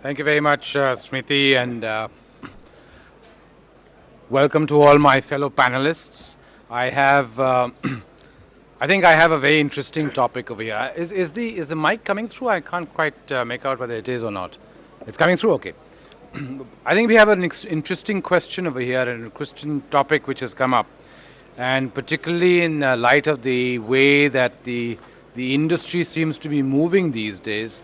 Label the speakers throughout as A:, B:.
A: Thank you very much, Smriti, and welcome to all my fellow panelists. I have, I think I have a very interesting topic over here. Is the mic coming through? I can't quite make out whether it is or not. It's coming through, okay. I think we have an interesting question over here and a Christian topic which has come up, and particularly in light of the way that the industry seems to be moving these days,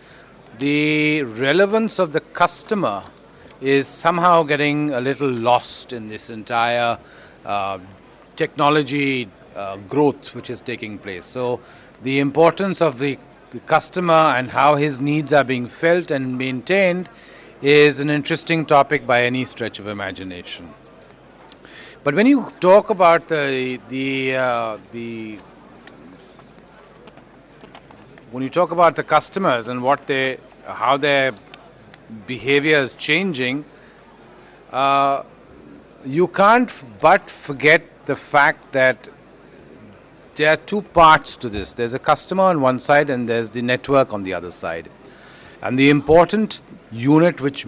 A: the relevance of the customer is somehow getting a little lost in this entire uh, technology growth which is taking place. So, the importance of the customer and how his needs are being felt and maintained is an interesting topic by any stretch of imagination. But when you talk about the when you talk about the customers and how their behavior is changing, you can't but forget the fact that there are two parts to this. There's a customer on one side and there's the network on the other side. And the important unit which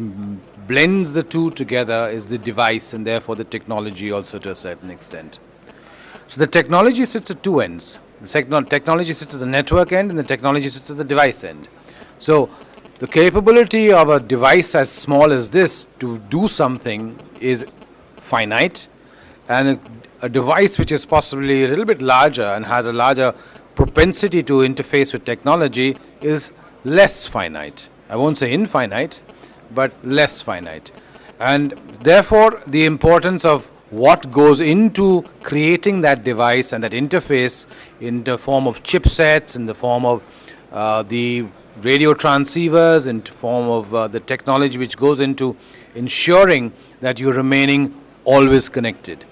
A: blends the two together is the device and therefore the technology also to a certain extent. So the technology sits at two ends. The technology sits at the network end and the technology sits at the device end. So the capability of a device as small as this to do something is finite, and a device which is possibly a little bit larger and has a larger propensity to interface with technology is less finite. I won't say infinite, but less finite. And therefore, the importance of what goes into creating that device and that interface in the form of chipsets, in the form of the radio transceivers, in the form of the technology which goes into ensuring that you're remaining always connected.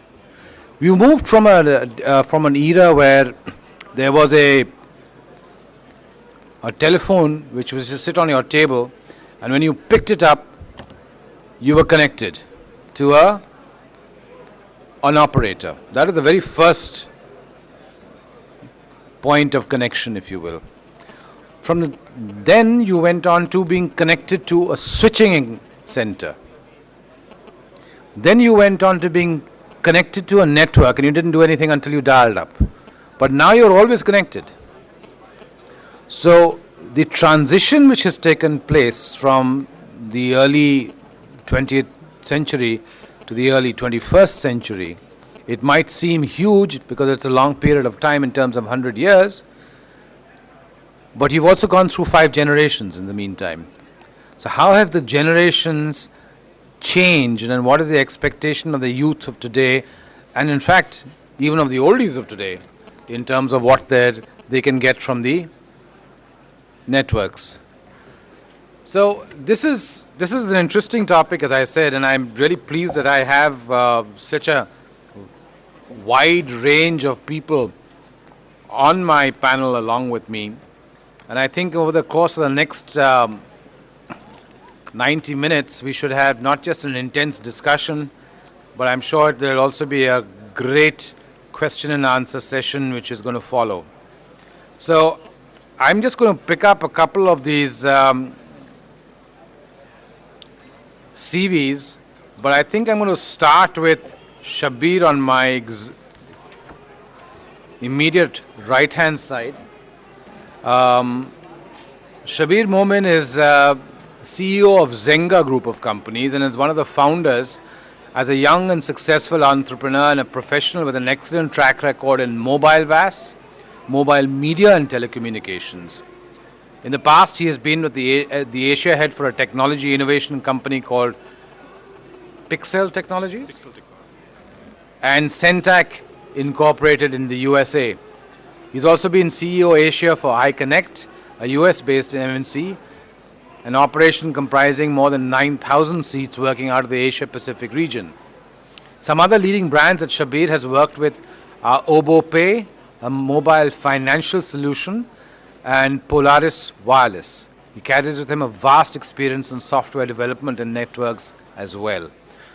A: We moved from an era where there was a telephone which was just sit on your table, and when you picked it up, you were connected to an operator. That is the very first point of connection, if you will. Then you went on to being connected to a switching center. Then you went on to being connected to a network, and you didn't do anything until you dialed up. But now you're always connected. So the transition which has taken place from the early 20th century to the early 21st century, it might seem huge because it's a long period of time in terms of 100 years, but you've also gone through 5 generations in the meantime. So how have the generations changed, and what is the expectation of the youth of today, and in fact even of the oldies of today, in terms of what they can get from the networks? So this is an interesting topic, as I said, and I'm really pleased that I have such a wide range of people on my panel along with me. And I think over the course of the next 90 minutes, we should have not just an intense discussion, but I'm sure there will also be a great question and answer session which is going to follow. So I'm just going to pick up a couple of these CVs, but I think I'm going to start with Shabir on my immediate right hand side. Shabir Momin is CEO of Zenga Group of Companies and is one of the founders as a young and successful entrepreneur and a professional with an excellent track record in mobile VAS, mobile media and telecommunications. In the past, he has been with the Asia head for a technology innovation company called Pixel Technologies and Centac Incorporated in the USA. He's also been CEO Asia for iConnect, a US-based MNC, an operation comprising more than 9,000 seats working out of the Asia-Pacific region. Some other leading brands that Shabir has worked with are OboPay, a mobile financial solution, and Polaris Wireless. He carries with him a vast experience in software development and networks as well.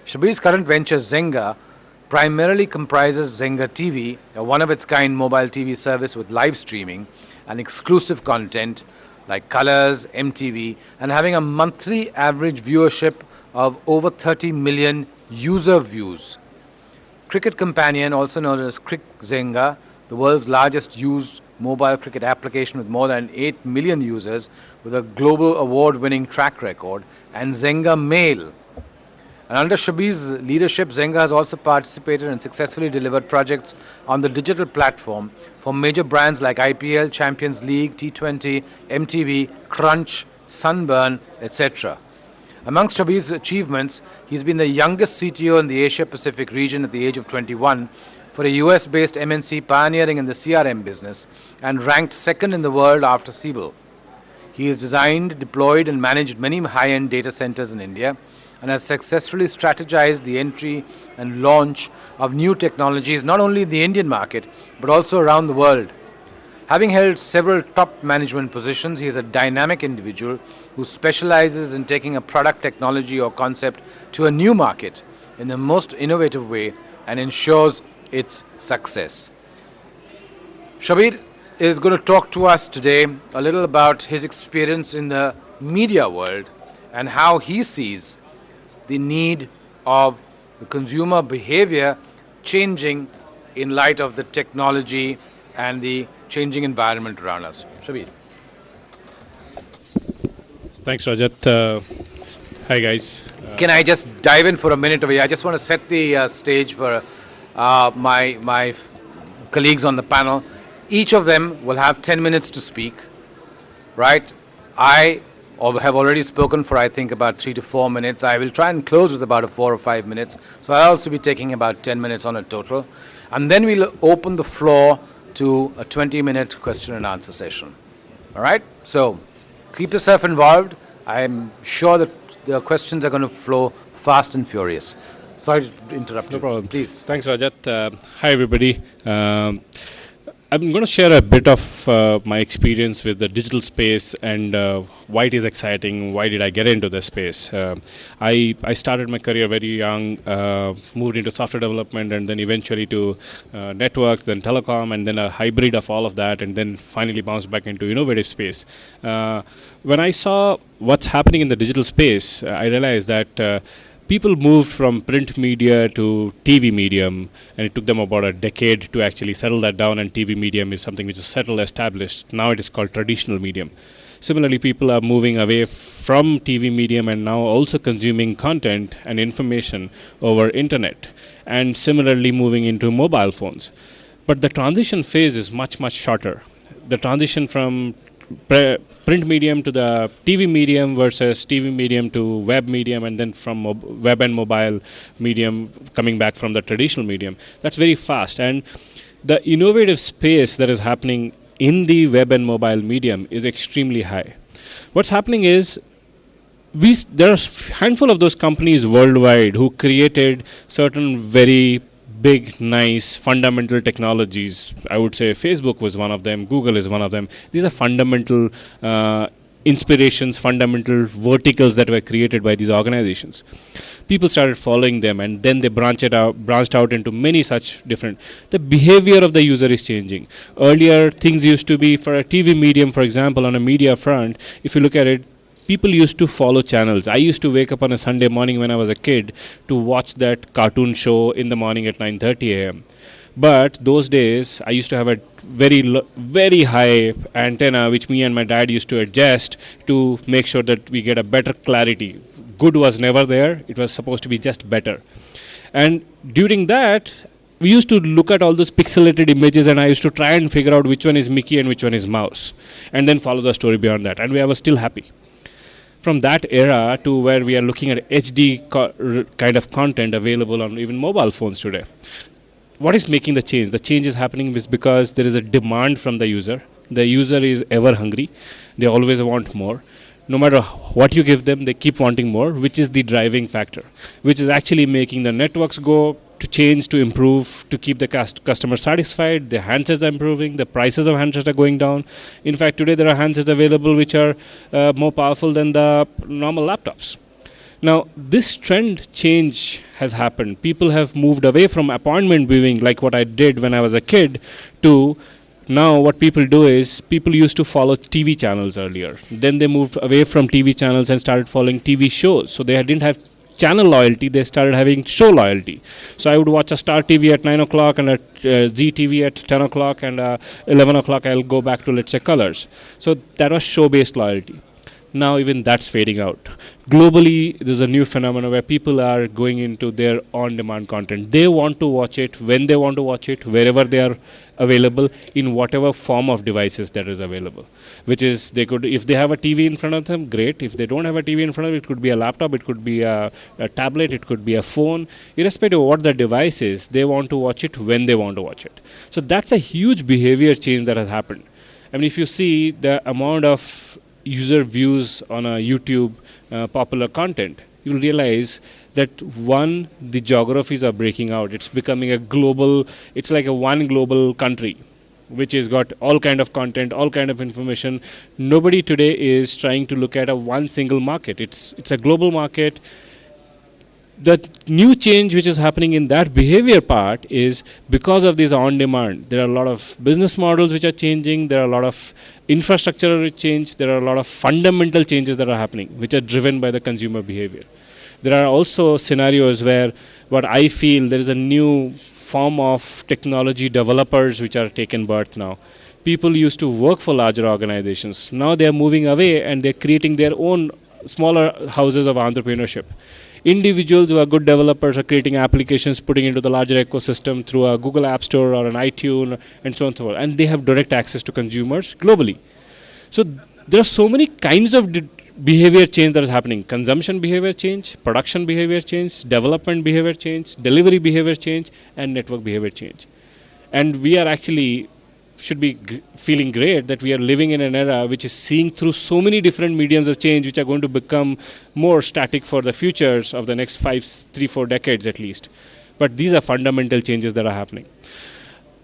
A: Shabir's current venture, Zenga, primarily comprises Zenga TV, a one-of-its-kind mobile TV service with live streaming and exclusive content, like Colors, MTV, and having a monthly average viewership of over 30 million user views. Cricket Companion, also known as Zenga, the world's largest used mobile cricket application with more than 8 million users with a global award-winning track record, and Zenga Mail. And under Shabir's leadership, Zenga has also participated and successfully delivered projects on the digital platform for major brands like IPL, Champions League, T20, MTV, Crunch, Sunburn, etc. Amongst Shabir's achievements, he's been the youngest CTO in the Asia Pacific region at the age of 21 for a US-based MNC pioneering in the CRM business and ranked second in the world after Siebel. He has designed, deployed, and managed many high-end data centers in India and has successfully strategized the entry and launch of new technologies not only in the Indian market but also around the world. Having held several top management positions, he is a dynamic individual who specializes in taking a product, technology, or concept to a new market in the most innovative way and ensures its success. Shabir is going to talk to us today a little about his experience in the media world and how he sees the need of the consumer behavior changing in light of the technology and the changing environment around us. Shabir.
B: Thanks, Rajat. Hi, guys.
A: Can I just dive in for a minute over here? I just want to set the stage for my colleagues on the panel. Each of them will have 10 minutes to speak, right? I have already spoken for, I think, about 3 to 4 minutes. I will try and close with about 4 or 5 minutes. So I'll also be taking about 10 minutes on a total. And then we'll open the floor to a 20-minute question and answer session. All right? So keep yourself involved. I'm sure that the questions are going to flow fast and furious. Sorry to interrupt you.
B: No problem.
A: Please.
B: Thanks, Rajat. Hi, everybody. I'm going to share a bit of my experience with the digital space and why it is exciting, why did I get into this space. I started my career very young, moved into software development and then eventually to networks, then telecom, and then a hybrid of all of that, and then finally bounced back into innovative space. When I saw what's happening in the digital space, I realized that people moved from print media to TV medium, and it took them about a decade to actually settle that down, and TV medium is something which is settled, established. Now it is called traditional medium. Similarly, people are moving away from TV medium and now also consuming content and information over internet, and similarly moving into mobile phones. But the transition phase is much, much shorter. The transition from print medium to the TV medium versus TV medium to web medium, and then from web and mobile medium coming back from the traditional medium. That's very fast. And the innovative space that is happening in the web and mobile medium is extremely high. What's happening is there are a handful of those companies worldwide who created certain very big, nice, fundamental technologies. I would say Facebook was one of them, Google is one of them. These are fundamental inspirations, fundamental verticals that were created by these organizations. People started following them, and then they branched out into many such different. The behavior of the user is changing. Earlier, things used to be for a TV medium, for example, on a media front. If you look at it, people used to follow channels. I used to wake up on a Sunday morning when I was a kid to watch that cartoon show in the morning at 9:30 a.m. But those days, I used to have a very high antenna, which me and my dad used to adjust to make sure that we get a better clarity. Good was never there. It was supposed to be just better. And during that, we used to look at all those pixelated images, and I used to try and figure out which one is Mickey and which one is Mouse, and then follow the story beyond that. And we were still happy. From that era to where we are looking at HD kind of content available on even mobile phones today. What is making the change? The change is happening is because there is a demand from the user. The user is ever hungry. They always want more. No matter what you give them, they keep wanting more, which is the driving factor, which is actually making the networks go to change, to improve, to keep the customer satisfied. The handsets are improving, the prices of handsets are going down. In fact, today there are handsets available which are more powerful than the normal laptops. Now, this trend change has happened. People have moved away from appointment viewing, like what I did when I was a kid, to Now what people do is people used to follow TV channels earlier. Then they moved away from TV channels and started following TV shows. So they didn't have channel loyalty, they started having show loyalty. So I would watch a Star TV at 9 o'clock and at Z TV at 10 o'clock, and 11 o'clock I'll go back to, let's say, Colors. So that was show based loyalty. Now even that's fading out. Globally, there's a new phenomenon where people are going into their on-demand content. They want to watch it when they want to watch it, wherever they are available, in whatever form of devices that is available. Which is, they could, if they have a TV in front of them, great. If they don't have a TV in front of them, it could be a laptop, it could be a tablet, it could be a phone. Irrespective of what the device is, they want to watch it when they want to watch it. So that's a huge behavior change that has happened. I mean, if you see the amount of user views on a YouTube popular content, you'll realize that one, the geographies are breaking out. It's becoming a global, it's like a one global country which has got all kind of content, all kind of information. Nobody today is trying to look at a one single market. It's a global market. The new change which is happening in that behavior part is because of this on demand. There are a lot of business models which are changing. There are a lot of infrastructural change. There are a lot of fundamental changes that are happening which are driven by the consumer behavior. There are also scenarios where what I feel there is a new form of technology developers which are taken birth now. People used to work for larger organizations. Now they are moving away and they're creating their own smaller houses of entrepreneurship. Individuals who are good developers are creating applications, putting into the larger ecosystem through a Google App Store or an iTunes and so on and so forth. And they have direct access to consumers globally. So there are so many kinds of behavior change that is happening. Consumption behavior change, production behavior change, development behavior change, delivery behavior change, and network behavior change. And we are actually should be feeling great that we are living in an era which is seeing through so many different mediums of change which are going to become more static for the futures of the next 3-4 decades at least. But these are fundamental changes that are happening.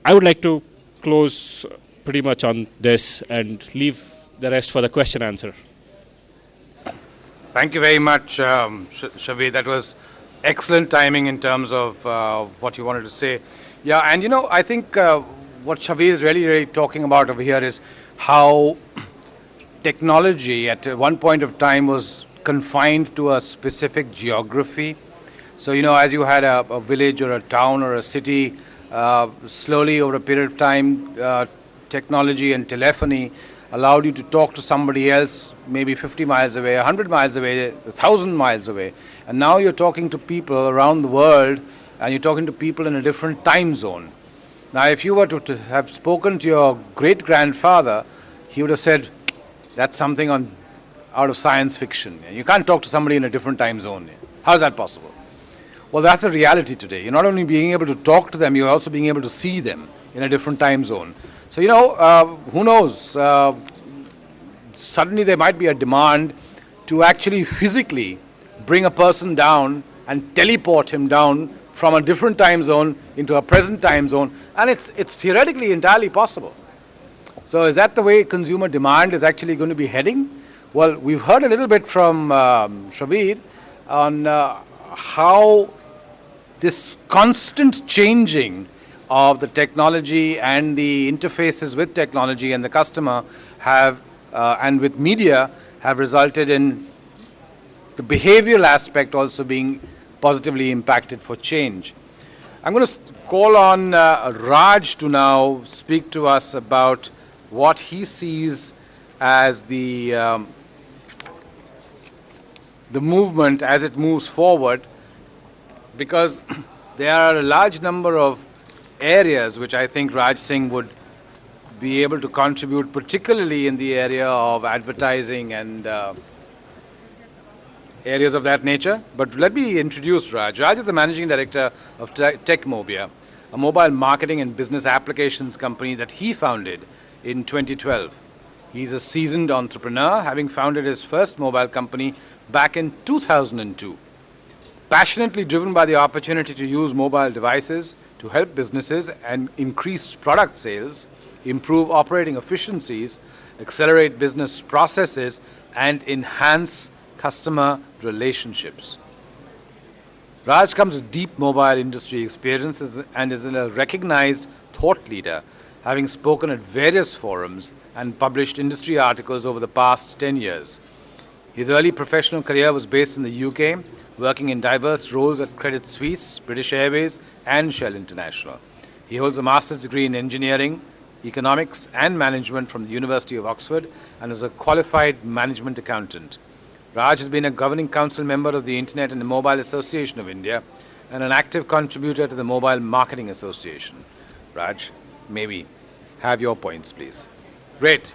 B: I would like to close pretty much on this and leave the rest for the question answer.
A: Thank you very much, Shabir. That was excellent timing in terms of what you wanted to say. Yeah, and I think what Shabir is really talking about over here is how technology at one point of time was confined to a specific geography. So, as you had a village or a town or a city, slowly over a period of time, technology and telephony allowed you to talk to somebody else maybe 50 miles away, 100 miles away, 1,000 miles away. And now you're talking to people around the world and you're talking to people in a different time zone. Now, if you were to have spoken to your great-grandfather, he would have said, that's something out of science fiction. You can't talk to somebody in a different time zone. How is that possible? Well, that's the reality today. You're not only being able to talk to them, you're also being able to see them in a different time zone. So, who knows? Suddenly there might be a demand to actually physically bring a person down and teleport him down from a different time zone into a present time zone, and it's theoretically entirely possible. So is that the way consumer demand is actually going to be heading? Well, we've heard a little bit from Shabir on how this constant changing of the technology and the interfaces with technology and the customer have and with media have resulted in the behavioral aspect also being positively impacted for change. I'm going to call on Raj to now speak to us about what he sees as the movement as it moves forward, because there are a large number of areas which I think Raj Singh would be able to contribute, particularly in the area of advertising and areas of that nature. But let me introduce Raj. Raj is the managing director of Techmobia, a mobile marketing and business applications company that he founded in 2012. He's a seasoned entrepreneur, having founded his first mobile company back in 2002. Passionately driven by the opportunity to use mobile devices to help businesses and increase product sales, improve operating efficiencies, accelerate business processes, and enhance customer relationships. Raj comes with deep mobile industry experience and is a recognized thought leader, having spoken at various forums and published industry articles over the past 10 years. His early professional career was based in the UK, working in diverse roles at Credit Suisse, British Airways, and Shell International. He holds a master's degree in engineering, economics, and management from the University of Oxford and is a qualified management accountant. Raj has been a governing council member of the Internet and Mobile Association of India and an active contributor to the Mobile Marketing Association. Raj, maybe have your points, please. Great.